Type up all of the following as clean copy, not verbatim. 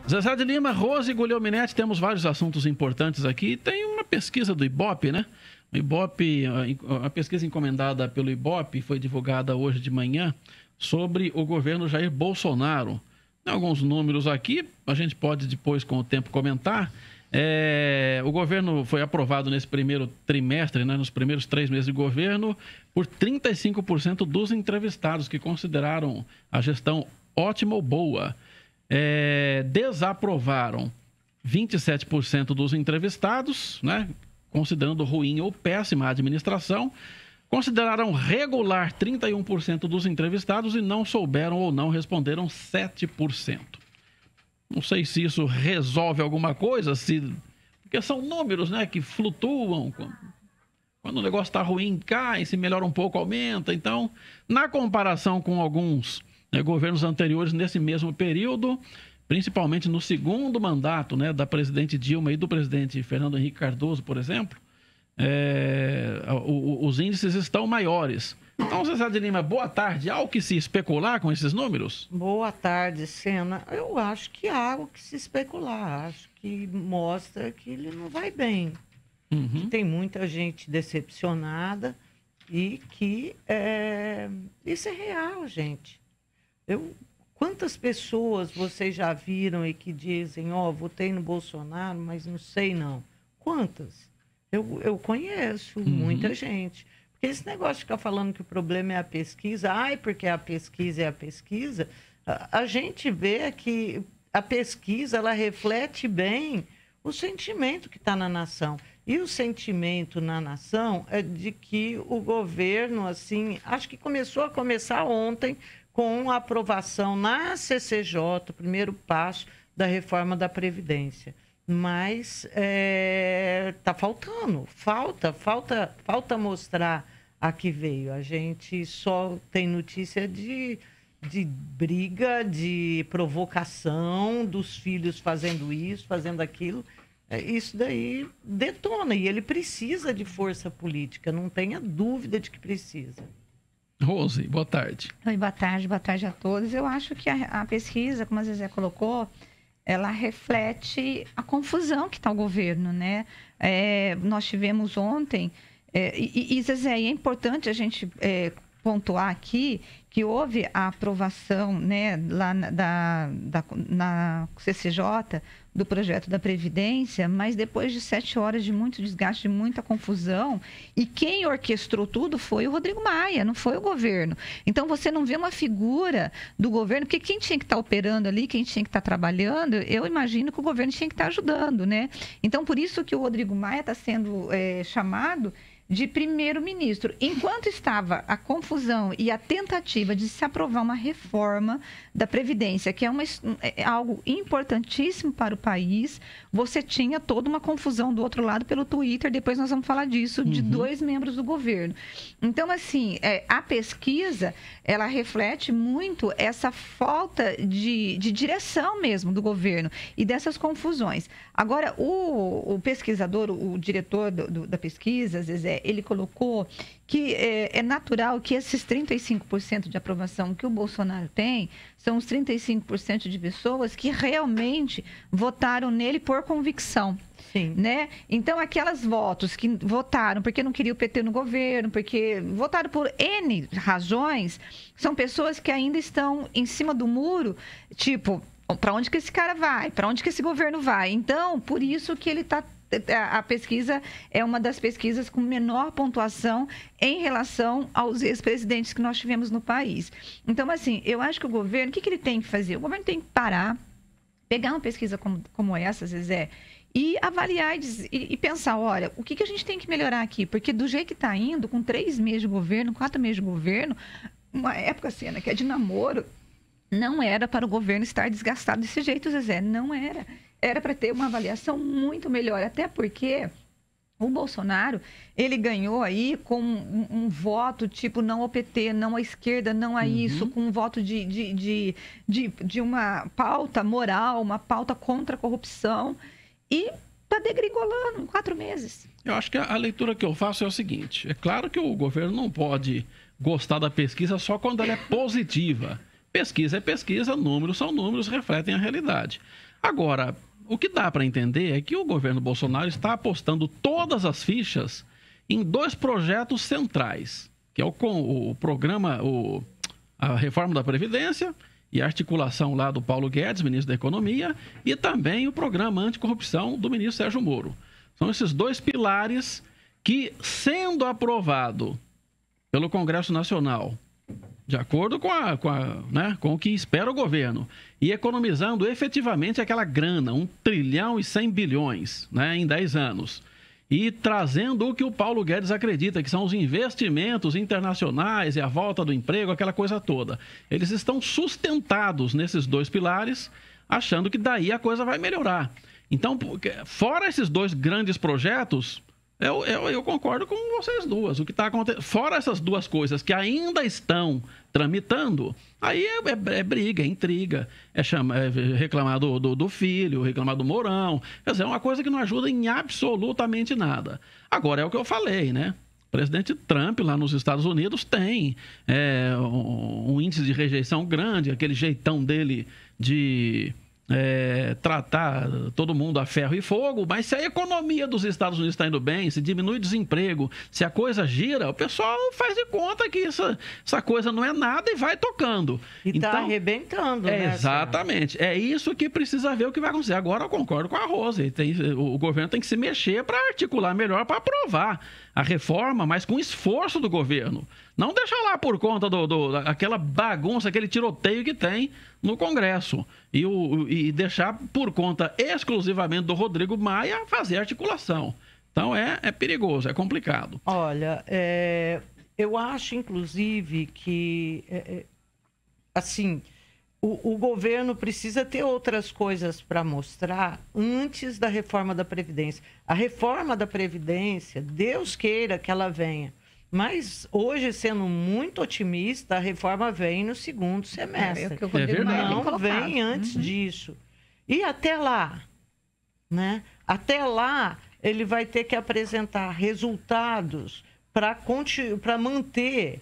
Zezé de Lima, Rose e Guglielminetti, temos vários assuntos importantes aqui. Tem uma pesquisa do Ibope, né? O Ibope, a pesquisa encomendada pelo Ibope foi divulgada hoje de manhã sobre o governo Jair Bolsonaro. Tem alguns números aqui, a gente pode depois, com o tempo, comentar. O governo foi aprovado nesse primeiro trimestre, né, nos primeiros 3 meses de governo, por 35% dos entrevistados que consideraram a gestão ótima ou boa. Desaprovaram 27% dos entrevistados, né, considerando ruim ou péssima a administração. Consideraram regular 31% dos entrevistados e não souberam ou não responderam 7%. Não sei se isso resolve alguma coisa, porque são números, né, que flutuam. Quando o negócio está ruim, cai, se melhora um pouco, aumenta. Então, na comparação com alguns governos anteriores nesse mesmo período, principalmente no segundo mandato, né, da presidente Dilma e do presidente Fernando Henrique Cardoso, por exemplo, os índices estão maiores. Então, Zezé de Lima, boa tarde. Há o que se especular com esses números? Boa tarde, Sena. Eu acho que há o que se especular. Acho que mostra que ele não vai bem. Que tem muita gente decepcionada e que isso é real, gente. Quantas pessoas vocês já viram e que dizem, votei no Bolsonaro, mas não sei não. Quantas? Eu conheço muita gente. Porque esse negócio de ficar falando que o problema é a pesquisa, porque a pesquisa é a pesquisa, a gente vê que a pesquisa, ela reflete bem o sentimento que está na nação. E o sentimento na nação é de que o governo, assim, acho que começou a começar ontem com a aprovação na CCJ, o primeiro passo da reforma da Previdência. Mas está faltando, falta mostrar a que veio. A gente só tem notícia de briga, de provocação, dos filhos fazendo isso, fazendo aquilo. Isso daí detona e ele precisa de força política, não tenha dúvida de que precisa. Rose, boa tarde. Oi, boa tarde a todos. Eu acho que a pesquisa, como a Zezé colocou, ela reflete a confusão que está o governo, né? Nós tivemos ontem, Zezé, é importante a gente pontuar aqui que houve a aprovação, né, lá na CCJ do projeto da Previdência, mas depois de 7 horas de muito desgaste, de muita confusão, e quem orquestrou tudo foi o Rodrigo Maia, não foi o governo. Então, você não vê uma figura do governo, porque quem tinha que estar operando ali, quem tinha que estar trabalhando, eu imagino que o governo tinha que estar ajudando, né? Então, por isso que o Rodrigo Maia está sendo chamado de primeiro-ministro. Enquanto estava a confusão e a tentativa de se aprovar uma reforma da Previdência, que é algo importantíssimo para o país, você tinha toda uma confusão do outro lado pelo Twitter, depois nós vamos falar disso, de 2 membros do governo. Então, assim, a pesquisa, ela reflete muito essa falta de direção mesmo do governo e dessas confusões. Agora, o pesquisador, o diretor da pesquisa, Zezé, ele colocou que é natural que esses 35% de aprovação que o Bolsonaro tem são os 35% de pessoas que realmente votaram nele por convicção. Sim. Né? Então, aquelas votos que votaram porque não queriam o PT no governo, porque votaram por N razões, são pessoas que ainda estão em cima do muro, tipo, para onde que esse cara vai? Para onde que esse governo vai? Então, por isso que ele está... A pesquisa é uma das pesquisas com menor pontuação em relação aos ex-presidentes que nós tivemos no país. Então, assim, eu acho que o governo, o que ele tem que fazer? O governo tem que parar, pegar uma pesquisa como essa, Zezé, e avaliar e pensar, olha, o que a gente tem que melhorar aqui? Porque do jeito que está indo, com 3 meses de governo, 4 meses de governo, uma época, Sena, que é de namoro, não era para o governo estar desgastado desse jeito, Zezé, não era. Era para ter uma avaliação muito melhor, até porque o Bolsonaro, ele ganhou aí com um voto tipo não ao PT, não à esquerda, não a isso, com um voto de uma pauta moral, uma pauta contra a corrupção, e está degringolando em 4 meses. Eu acho que a leitura que eu faço é o seguinte, é claro que o governo não pode gostar da pesquisa só quando ela é positiva. Pesquisa é pesquisa, números são números, refletem a realidade. Agora, o que dá para entender é que o governo Bolsonaro está apostando todas as fichas em 2 projetos centrais, que é o programa, a reforma da Previdência e a articulação lá do Paulo Guedes, ministro da Economia, e também o programa anticorrupção do ministro Sérgio Moro. São esses 2 pilares que, sendo aprovado pelo Congresso Nacional, de acordo com o que espera o governo, e economizando efetivamente aquela grana, 1 trilhão e 100 bilhões, né, em 10 anos, e trazendo o que o Paulo Guedes acredita, que são os investimentos internacionais e a volta do emprego, aquela coisa toda. Eles estão sustentados nesses 2 pilares, achando que daí a coisa vai melhorar. Então, fora esses 2 grandes projetos, eu concordo com vocês duas. O que está acontecendo, fora essas 2 coisas que ainda estão tramitando, aí é briga, é intriga, é reclamar do filho, reclamar do Mourão. Quer dizer, é uma coisa que não ajuda em absolutamente nada. Agora, é o que eu falei, né? O presidente Trump, lá nos Estados Unidos, tem um índice de rejeição grande, aquele jeitão dele de tratar todo mundo a ferro e fogo, mas se a economia dos Estados Unidos está indo bem, se diminui o desemprego, se a coisa gira, o pessoal faz de conta que essa coisa não é nada e vai tocando. E está arrebentando, né? Exatamente. É isso que precisa ver o que vai acontecer. Agora eu concordo com a Rose. O governo tem que se mexer para articular melhor, para aprovar a reforma, mas com esforço do governo. Não deixa lá por conta daquela bagunça, aquele tiroteio que tem no Congresso. E deixar por conta exclusivamente do Rodrigo Maia fazer a articulação. Então é perigoso, é complicado. Olha, eu acho, inclusive, que assim, o governo precisa ter outras coisas para mostrar antes da reforma da Previdência. A reforma da Previdência, Deus queira que ela venha. Mas hoje, sendo muito otimista, a reforma vem no 2º semestre. Não vem antes disso. E até lá, né? Até lá, ele vai ter que apresentar resultados para manter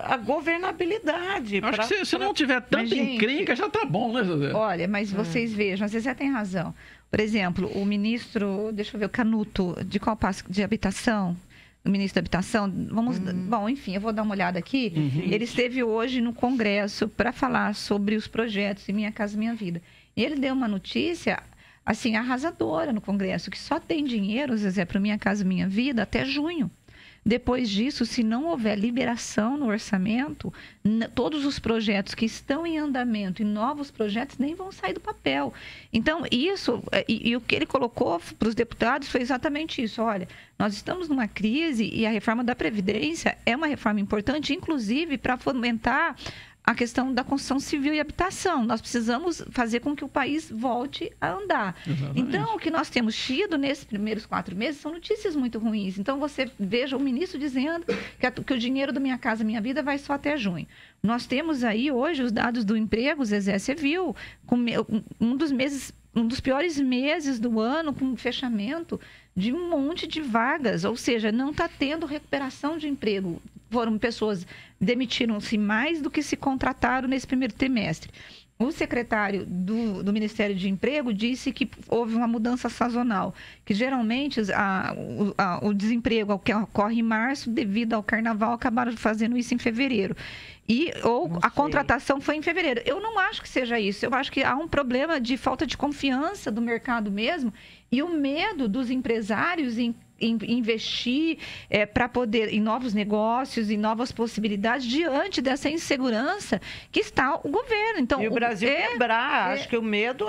a governabilidade. Acho que se não tiver tanta encrenca, já tá bom, né, José? Olha, mas vocês vejam, às vezes já tem razão. Por exemplo, o ministro, deixa eu ver, o Canuto, de qual passo? De habitação? O ministro da Habitação, bom, enfim, eu vou dar uma olhada aqui. Ele esteve hoje no Congresso para falar sobre os projetos de Minha Casa Minha Vida. E ele deu uma notícia, assim, arrasadora no Congresso, que só tem dinheiro, Zezé, para Minha Casa Minha Vida até junho. Depois disso, se não houver liberação no orçamento, todos os projetos que estão em andamento e novos projetos nem vão sair do papel. Então, isso, e o que ele colocou para os deputados foi exatamente isso. Olha, nós estamos numa crise e a reforma da Previdência é uma reforma importante, inclusive para fomentar a questão da construção civil e habitação. Nós precisamos fazer com que o país volte a andar. Exatamente. Então, o que nós temos tido nesses primeiros 4 meses são notícias muito ruins. Então, você veja o ministro dizendo que o dinheiro do Minha Casa Minha Vida vai só até junho. Nós temos aí hoje os dados do emprego, Zezé, você viu, um dos piores meses do ano, com fechamento de um monte de vagas, ou seja, não está tendo recuperação de emprego. Demitiram-se mais do que se contrataram nesse primeiro trimestre. O secretário do Ministério de Emprego disse que houve uma mudança sazonal, que geralmente o desemprego que ocorre em março, devido ao carnaval, acabaram fazendo isso em fevereiro. A contratação foi em fevereiro. Eu não acho que seja isso. Eu acho que há um problema de falta de confiança do mercado mesmo e o medo dos empresários em investir para poder em novos negócios, em novas possibilidades, diante dessa insegurança que está o governo. Então, e o Brasil quebrar. Acho que o medo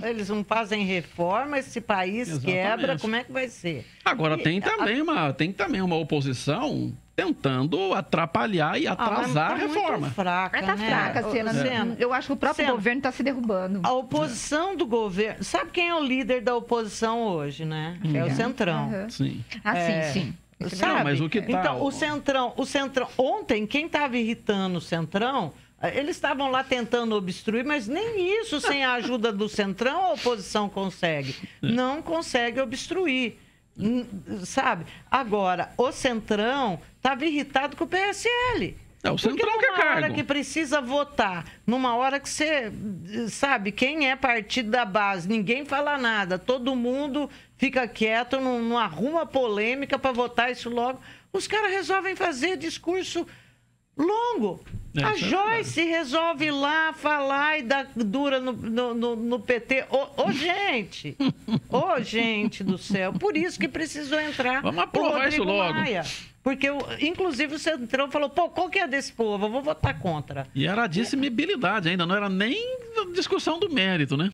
eles não fazem reforma, esse país quebra, como é que vai ser? Agora, tem também uma oposição tentando atrapalhar e atrasar a reforma. Está fraca a cena. Eu acho que o próprio governo está se derrubando. A oposição do governo... Sabe quem é o líder da oposição hoje, né? É o Centrão. Sim. Sim. Sabe? Não, mas o que tá... Então, o Centrão... Ontem, quem estava irritando o Centrão... Eles estavam lá tentando obstruir, mas nem isso, sem a ajuda do Centrão, a oposição consegue. Não consegue obstruir. Sabe? Agora, o Centrão estava irritado com o PSL. É o Porque Centrão que é numa hora cargo. que precisa votar, numa hora que você sabe quem é partido da base, ninguém fala nada, todo mundo fica quieto, não arruma polêmica para votar isso logo. Os caras resolvem fazer discurso longo. A Joyce resolve ir lá falar e dar dura no PT. Gente! Gente do céu! Por isso que precisou entrar. Vamos aprovar isso logo. Maia. Porque, inclusive, o Centrão falou, pô, qual que é desse povo? Eu vou votar contra. E era a admissibilidade ainda, não era nem discussão do mérito, né?